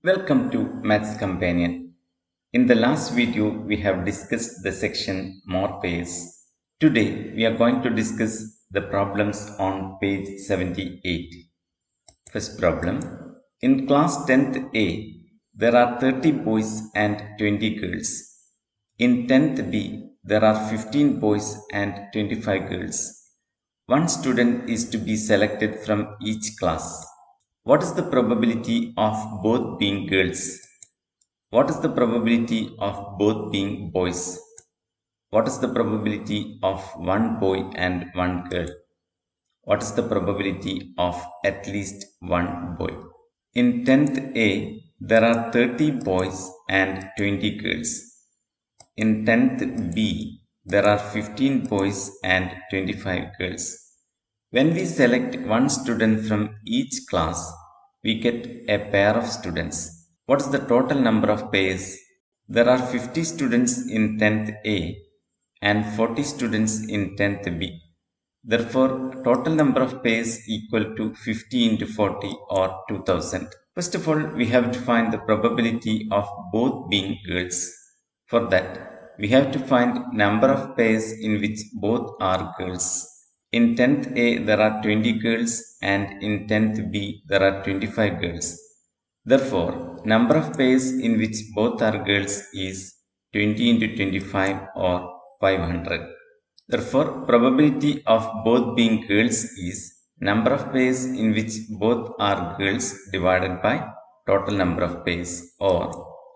Welcome to Maths Companion. In the last video, we have discussed the section More Pairs. Today, we are going to discuss the problems on page 78. First problem. In class 10th A, there are 30 boys and 20 girls. In 10th B, there are 15 boys and 25 girls. One student is to be selected from each class. What is the probability of both being girls? What is the probability of both being boys? What is the probability of one boy and one girl? What is the probability of at least one boy? In 10th A, there are 30 boys and 20 girls. In 10th B, there are 15 boys and 25 girls. When we select one student from each class, we get a pair of students. What is the total number of pairs? There are 50 students in 10th A and 40 students in 10th B. Therefore, total number of pairs equal to 50 into 40 or 2000. First of all, we have to find the probability of both being girls. For that, we have to find number of pairs in which both are girls. In 10th A, there are 20 girls and in 10th B, there are 25 girls. Therefore, number of pairs in which both are girls is 20 into 25 or 500. Therefore, probability of both being girls is number of pairs in which both are girls divided by total number of pairs or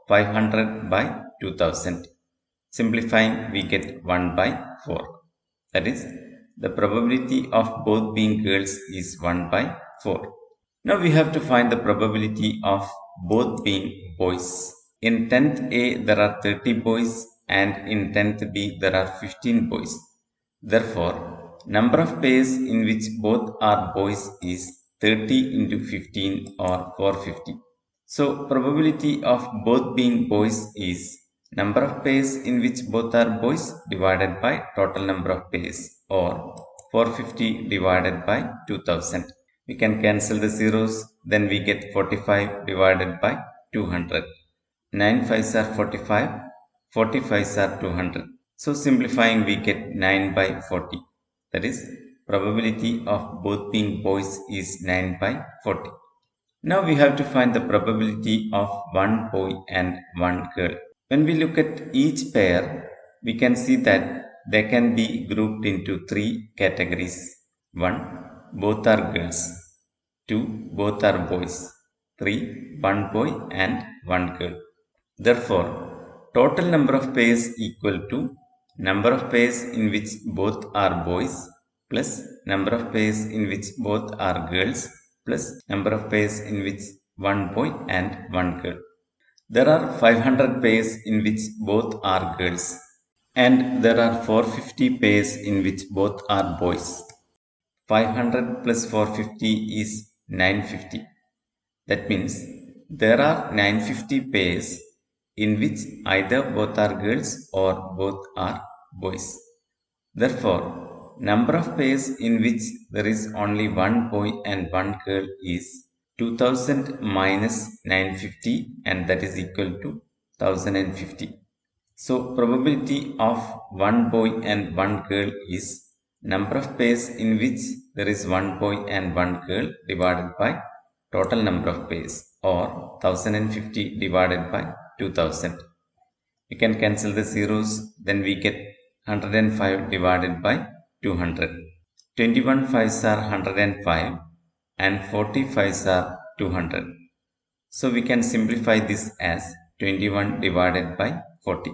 500 by 2000. Simplifying, we get 1 by 4. That is, the probability of both being girls is 1 by 4. Now we have to find the probability of both being boys. In 10th A, there are 30 boys and in 10th B, there are 15 boys. Therefore, number of pairs in which both are boys is 30 into 15 or 450. So, probability of both being boys is number of pairs in which both are boys divided by total number of pairs or 450 divided by 2000. We can cancel the zeros, then we get 45 divided by 200. 9 5s are 45, 40 5s are 200. So simplifying, we get 9 by 40. That is, probability of both being boys is 9 by 40. Now we have to find the probability of one boy and one girl. When we look at each pair, we can see that they can be grouped into three categories. 1. Both are girls. 2. Both are boys. 3. One boy and one girl. Therefore, total number of pairs equal to number of pairs in which both are boys plus number of pairs in which both are girls plus number of pairs in which one boy and one girl. There are 500 pairs in which both are girls and there are 450 pairs in which both are boys. 500 plus 450 is 950. That means there are 950 pairs in which either both are girls or both are boys. Therefore, number of pairs in which there is only one boy and one girl is 2000 minus 950 and that is equal to 1050. So, probability of one boy and one girl is number of pairs in which there is one boy and one girl divided by total number of pairs or 1050 divided by 2000. We can cancel the zeros, then we get 105 divided by 200. 21 5s are 105 and 40 5s are 200. So we can simplify this as 21 divided by 40.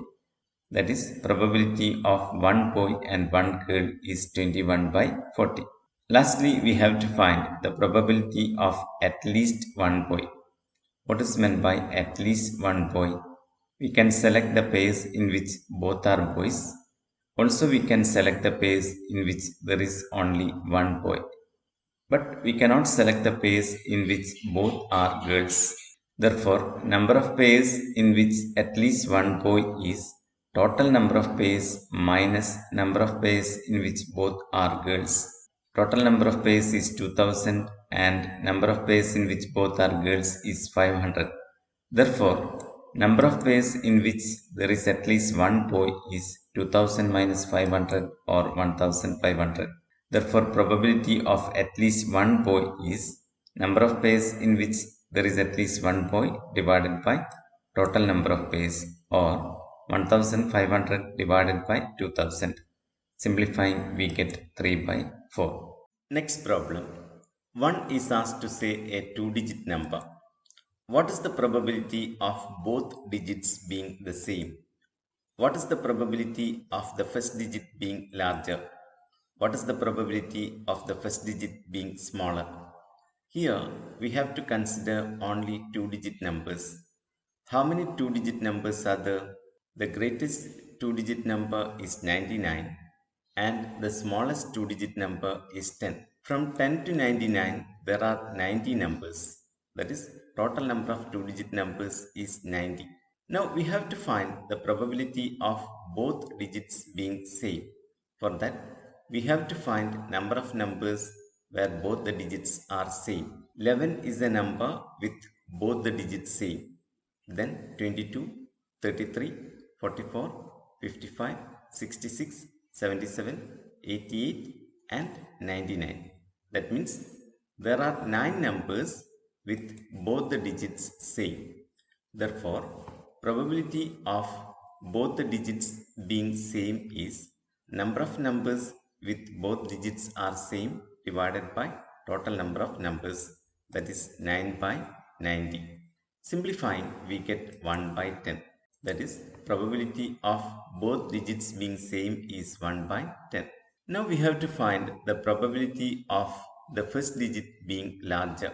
That is, probability of one boy and one girl is 21 by 40. Lastly, we have to find the probability of at least one boy. What is meant by at least one boy? We can select the pairs in which both are boys. Also, we can select the pairs in which there is only one boy. But we cannot select the pairs in which both are girls. Therefore, number of pairs in which at least one boy is total number of pairs minus number of pairs in which both are girls. Total number of pairs is 2000 and number of pairs in which both are girls is 500. Therefore, number of pairs in which there is at least one boy is 2000 minus 500 or 1500. Therefore, probability of at least one boy is number of pairs in which there is at least one boy divided by total number of pairs, or 1500 divided by 2000. Simplifying, we get 3 by 4. Next problem. One is asked to say a two-digit number. What is the probability of both digits being the same? What is the probability of the first digit being larger? What is the probability of the first digit being smaller? Here we have to consider only two-digit numbers. How many two-digit numbers are there? The greatest two-digit number is 99 and the smallest two-digit number is 10. From 10 to 99 there are 90 numbers. That is, total number of two-digit numbers is 90. Now we have to find the probability of both digits being same. For that, we have to find number of numbers where both the digits are same. 11 is a number with both the digits same. Then 22, 33, 44, 55, 66, 77, 88 and 99. That means there are 9 numbers with both the digits same. Therefore, probability of both the digits being same is number of numbers with both digits are same divided by total number of numbers, that is 9 by 90. Simplifying, we get 1 by 10. That is, probability of both digits being same is 1 by 10. Now we have to find the probability of the first digit being larger.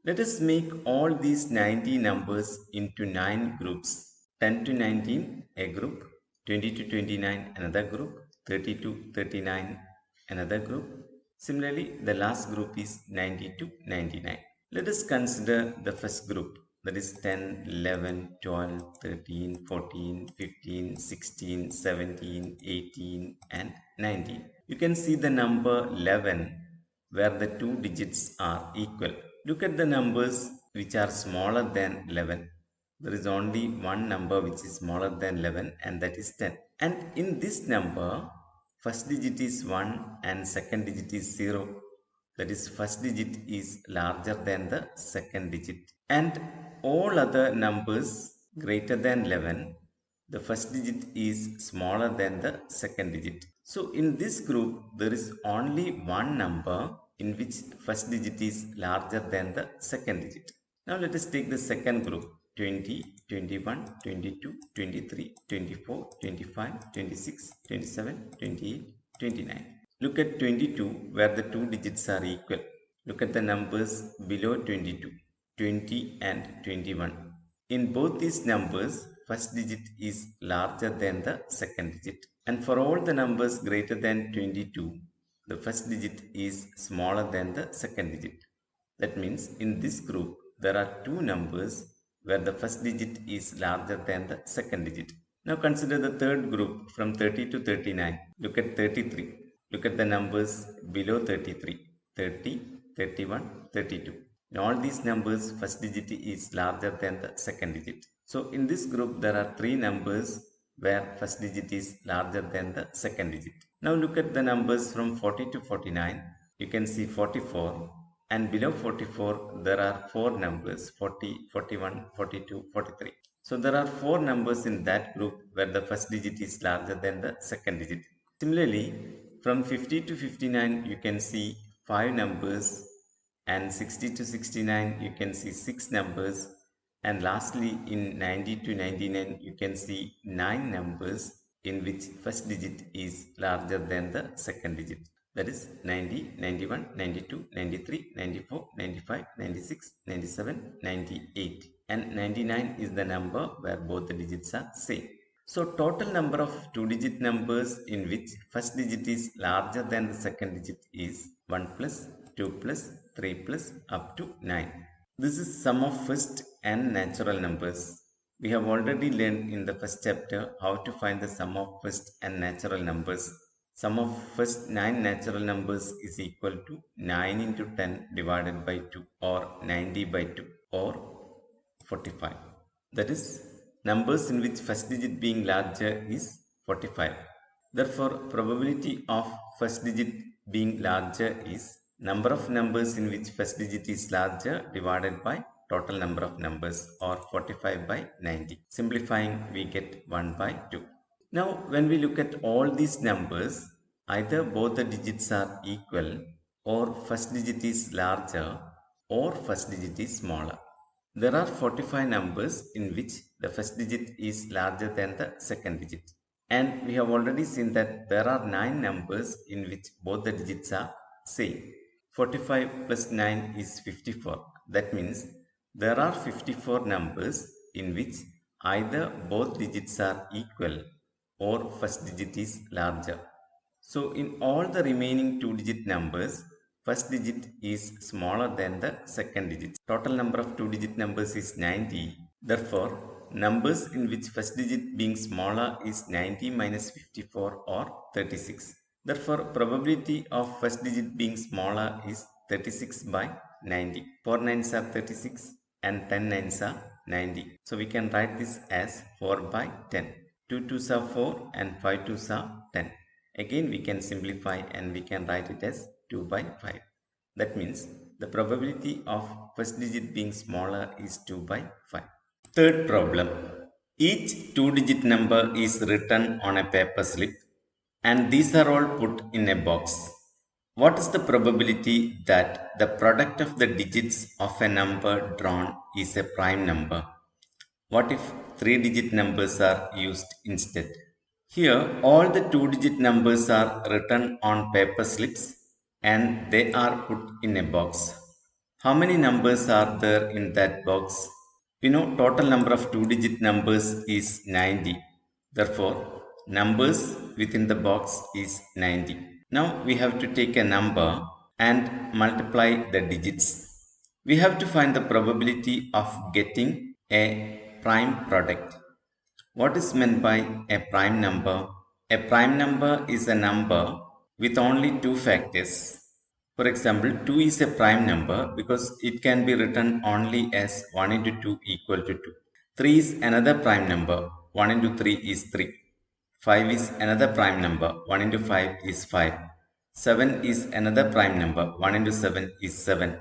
Let us make all these 90 numbers into 9 groups. 10 to 19 a group, 20 to 29 another group, 30 to 39 another group. Similarly, the last group is 90 to 99. Let us consider the first group, that is 10, 11, 12, 13, 14, 15, 16, 17, 18 and 19. You can see the number 11 where the two digits are equal. Look at the numbers which are smaller than 11. There is only one number which is smaller than 11 and that is 10. And in this number, first digit is 1 and second digit is 0. That is, first digit is larger than the second digit. And all other numbers greater than 11, the first digit is smaller than the second digit. So in this group, there is only one number in which first digit is larger than the second digit. Now let us take the second group, 20, 21, 22, 23, 24, 25, 26, 27, 28, 29. Look at 22 where the two digits are equal. Look at the numbers below 22, 20 and 21. In both these numbers, first digit is larger than the second digit. And for all the numbers greater than 22, the first digit is smaller than the second digit. That means in this group, there are two numbers where the first digit is larger than the second digit. Now consider the third group from 30 to 39. Look at 33. Look at the numbers below 33. 30, 31, 32. In all these numbers, first digit is larger than the second digit. So in this group, there are three numbers where first digit is larger than the second digit. Now look at the numbers from 40 to 49. You can see 44 and below 44 there are four numbers 40, 41, 42, 43. So there are four numbers in that group where the first digit is larger than the second digit. Similarly, from 50 to 59 you can see five numbers and 60 to 69 you can see six numbers, and lastly in 90 to 99 you can see 9 numbers in which first digit is larger than the second digit. That is 90, 91, 92, 93, 94, 95, 96, 97, 98 and 99 is the number where both the digits are same. So total number of two-digit numbers in which first digit is larger than the second digit is 1 plus, 2 plus, 3 plus up to 9. This is sum of first and natural numbers. We have already learned in the first chapter how to find the sum of first and natural numbers. Sum of first 9 natural numbers is equal to 9 into 10 divided by 2 or 90 by 2 or 45. That is, numbers in which first digit being larger is 45. Therefore, probability of first digit being larger is number of numbers in which first digit is larger divided by total number of numbers, or 45 by 90. Simplifying, we get 1 by 2. Now, when we look at all these numbers, either both the digits are equal, or first digit is larger, or first digit is smaller. There are 45 numbers in which the first digit is larger than the second digit. And we have already seen that there are 9 numbers in which both the digits are same. 45 plus 9 is 54. That means there are 54 numbers in which either both digits are equal or first digit is larger. So in all the remaining 2-digit numbers, first digit is smaller than the second digit. Total number of 2-digit numbers is 90. Therefore, numbers in which first digit being smaller is 90 minus 54, or 36. Therefore, probability of first digit being smaller is 36 by 90. 4 nines are 36 and 10 nines are 90. So we can write this as 4 by 10. 2 twos are 4 and 5 twos are 10. Again, we can simplify and we can write it as 2 by 5. That means the probability of first digit being smaller is 2 by 5. Third problem. Each 2-digit number is written on a paper slip and these are all put in a box. What is the probability that the product of the digits of a number drawn is a prime number? What if 3-digit numbers are used instead? Here, all the 2-digit numbers are written on paper slips and they are put in a box. How many numbers are there in that box? We know total number of 2-digit numbers is 90. Therefore, numbers within the box is 90. Now we have to take a number and multiply the digits. We have to find the probability of getting a prime product. What is meant by a prime number? A prime number is a number with only two factors. For example, 2 is a prime number because it can be written only as 1 into 2 equal to 2. 3 is another prime number. 1 into 3 is 3. 5 is another prime number. 1 into 5 is 5. 7 is another prime number. 1 into 7 is 7.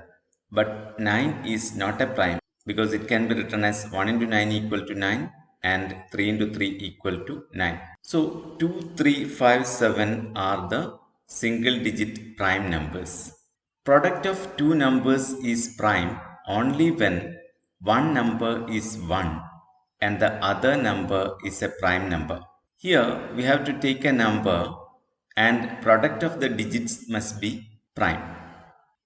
But 9 is not a prime because it can be written as 1 into 9 equal to 9 and 3 into 3 equal to 9. So 2, 3, 5, 7 are the single digit prime numbers. Product of two numbers is prime only when one number is 1 and the other number is a prime number. Here we have to take a number and product of the digits must be prime.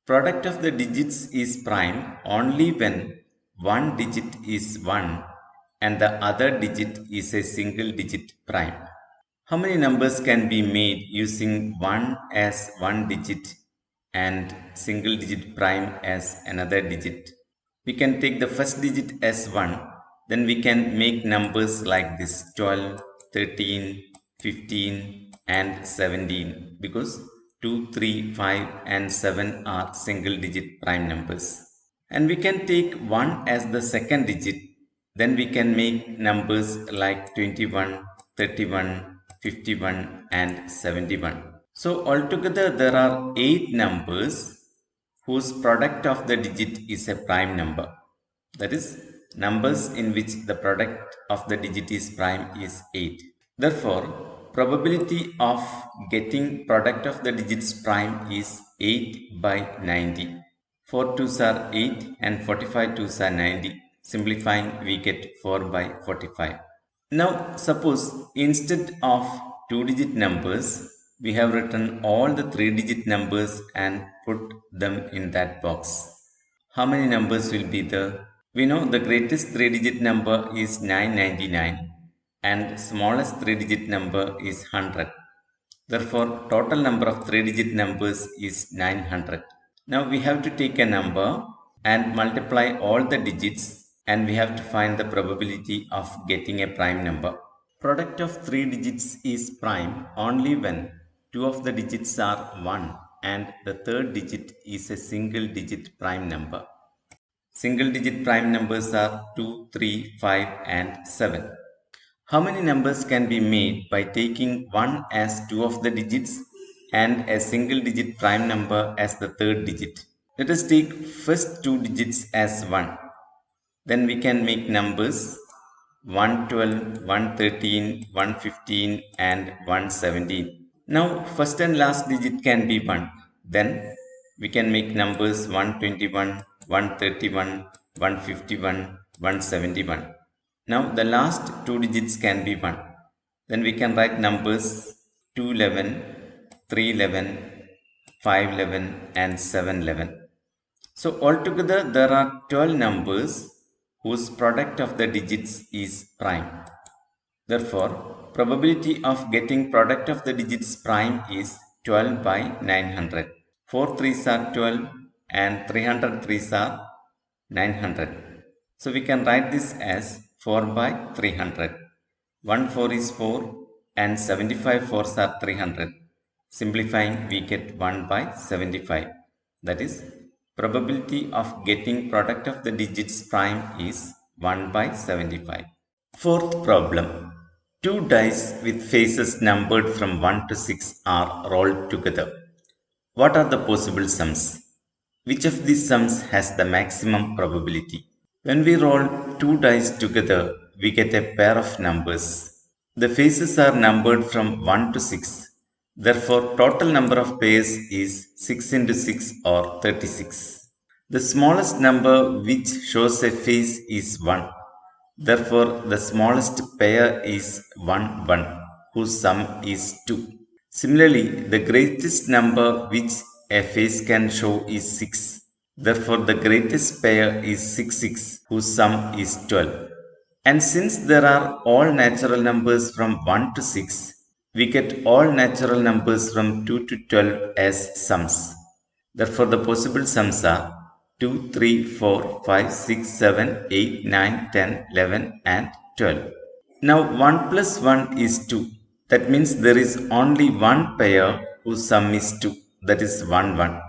Product of the digits is prime only when one digit is 1 and the other digit is a single digit prime. How many numbers can be made using 1 as one digit and single digit prime as another digit? We can take the first digit as 1, then we can make numbers like this: 12, 13, 15 and 17, because 2, 3, 5 and 7 are single digit prime numbers. And we can take 1 as the second digit, then we can make numbers like 21, 31, 51 and 71. So altogether there are 8 numbers whose product of the digit is a prime number. That is, numbers in which the product of the digit is prime is 8. Therefore, probability of getting product of the digits prime is 8 by 90. 4 twos are 8 and 45 twos are 90. Simplifying, we get 4 by 45. Now, suppose instead of 2-digit numbers, we have written all the 3-digit numbers and put them in that box. How many numbers will be there? We know the greatest 3-digit number is 999 and smallest 3-digit number is 100. Therefore, total number of 3-digit numbers is 900. Now we have to take a number and multiply all the digits and we have to find the probability of getting a prime number. Product of 3 digits is prime only when two of the digits are 1 and the third digit is a single digit prime number. Single digit prime numbers are 2, 3, 5 and 7. How many numbers can be made by taking 1 as two of the digits and a single digit prime number as the third digit? Let us take first two digits as 1. Then we can make numbers 112, 113, 115 and 117. Now first and last digit can be 1. Then we can make numbers 121, 131, 151, 171. Now the last two digits can be 1. Then we can write numbers 211, 311, 511 and 711. So altogether there are 12 numbers whose product of the digits is prime. Therefore, probability of getting product of the digits prime is 12 by 900. 4 threes are 12 and 300 threes are 900. So we can write this as 4 by 300. 1 4 is 4 and 75 fours are 300. Simplifying, we get 1 by 75. That is, probability of getting product of the digits prime is 1 by 75. Fourth problem. Two dice with faces numbered from 1 to 6 are rolled together. What are the possible sums? Which of these sums has the maximum probability? When we roll two dice together, we get a pair of numbers. The faces are numbered from 1 to 6. Therefore, total number of pairs is 6 into 6 or 36. The smallest number which shows a face is 1. Therefore, the smallest pair is 1, 1, whose sum is 2. Similarly, the greatest number which a face can show is 6. Therefore, the greatest pair is 6, 6, whose sum is 12. And since there are all natural numbers from 1 to 6, we get all natural numbers from 2 to 12 as sums. Therefore, the possible sums are 2, 3, 4, 5, 6, 7, 8, 9, 10, 11 and 12. Now 1 plus 1 is 2. That means there is only one pair whose sum is 2. That is 1, 1.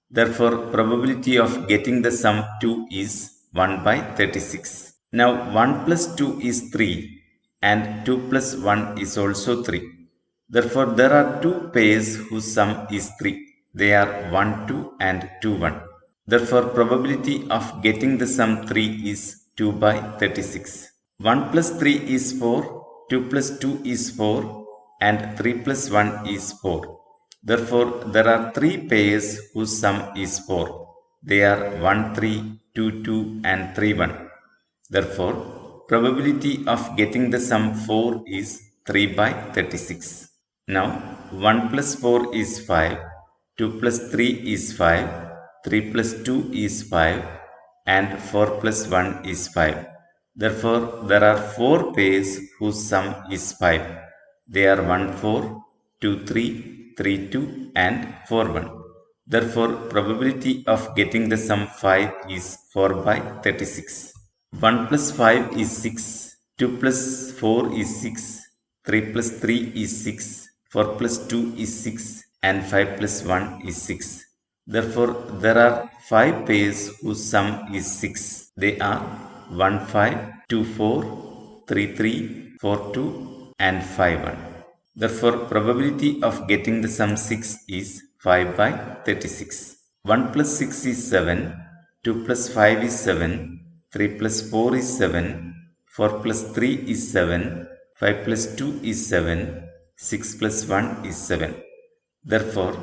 Therefore, probability of getting the sum 2 is 1 by 36. Now 1 plus 2 is 3 and 2 plus 1 is also 3. Therefore, there are two pairs whose sum is 3. They are 1, 2 and 2, 1. Therefore, probability of getting the sum 3 is 2 by 36. 1 plus 3 is 4, 2 plus 2 is 4 and 3 plus 1 is 4. Therefore, there are three pairs whose sum is 4. They are 1, 3, 2, 2 and 3, 1. Therefore, probability of getting the sum 4 is 3 by 36. Now, 1 plus 4 is 5, 2 plus 3 is 5, 3 plus 2 is 5 and 4 plus 1 is 5. Therefore, there are four pairs whose sum is 5. They are 1, 4, 2, 3, 3, 2 and 4, 1. Therefore, probability of getting the sum 5 is 4 by 36. 1 plus 5 is 6, 2 plus 4 is 6, 3 plus 3 is 6, 4 plus 2 is 6 and 5 plus 1 is 6. Therefore, there are 5 pairs whose sum is 6. They are 1, 5, 2, 4, 3, 3, 4, 2 and 5, 1. Therefore, probability of getting the sum 6 is 5 by 36. 1 plus 6 is 7, 2 plus 5 is 7, 3 plus 4 is 7, 4 plus 3 is 7, 5 plus 2 is 7, 6 plus 1 is 7. Therefore,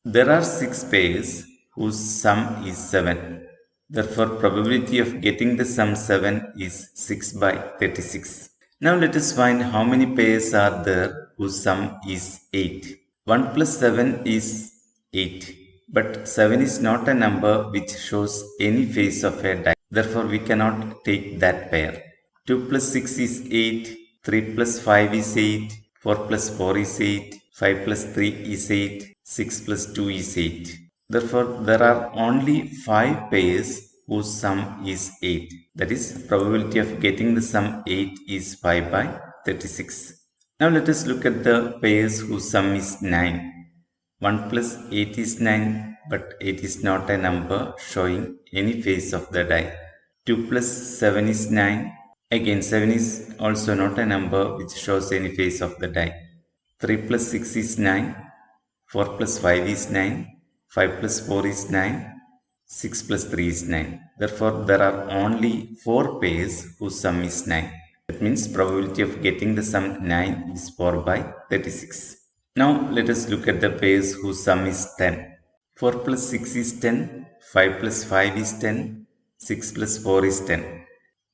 there are 6 pairs whose sum is 7. Therefore, probability of getting the sum 7 is 6 by 36. Now let us find how many pairs are there whose sum is 8. 1 plus 7 is 8. But 7 is not a number which shows any face of a die. Therefore, we cannot take that pair. 2 plus 6 is 8. 3 plus 5 is 8. 4 plus 4 is 8. 5 plus 3 is 8. 6 plus 2 is 8. Therefore, there are only 5 pairs whose sum is 8. That is, probability of getting the sum 8 is 5 by 36. Now let us look at the pairs whose sum is 9. 1 plus 8 is 9, but it is not a number showing any face of the die. 2 plus 7 is 9. Again, 7 is also not a number which shows any face of the die. 3 plus 6 is 9. 4 plus 5 is 9. 5 plus 4 is 9. 6 plus 3 is 9. Therefore, there are only 4 pairs whose sum is 9. That means probability of getting the sum 9 is 4 by 36. Now let us look at the pairs whose sum is 10. 4 plus 6 is 10. 5 plus 5 is 10. 6 plus 4 is 10.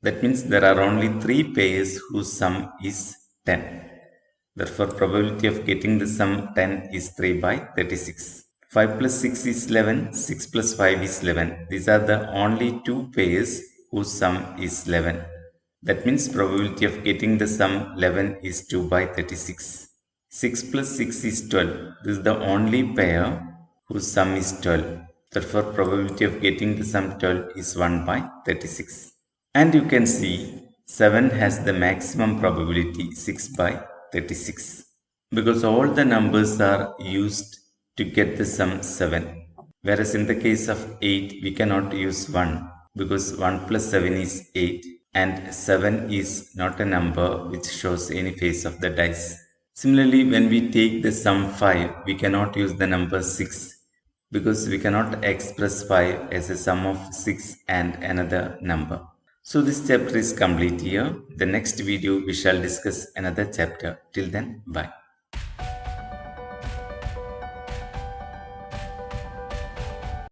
That means there are only 3 pairs whose sum is 10. Therefore, probability of getting the sum 10 is 3 by 36. 5 plus 6 is 11. 6 plus 5 is 11. These are the only 2 pairs whose sum is 11. That means probability of getting the sum 11 is 2 by 36. 6 plus 6 is 12. This is the only pair whose sum is 12. Therefore, probability of getting the sum 12 is 1 by 36. And you can see 7 has the maximum probability 6 by 36. Because all the numbers are used to get the sum 7. Whereas in the case of 8, we cannot use 1 because 1 plus 7 is 8 and 7 is not a number which shows any face of the dice. Similarly, when we take the sum 5, we cannot use the number 6 because we cannot express 5 as a sum of 6 and another number. So this chapter is complete here. The next video we shall discuss another chapter. Till then, bye.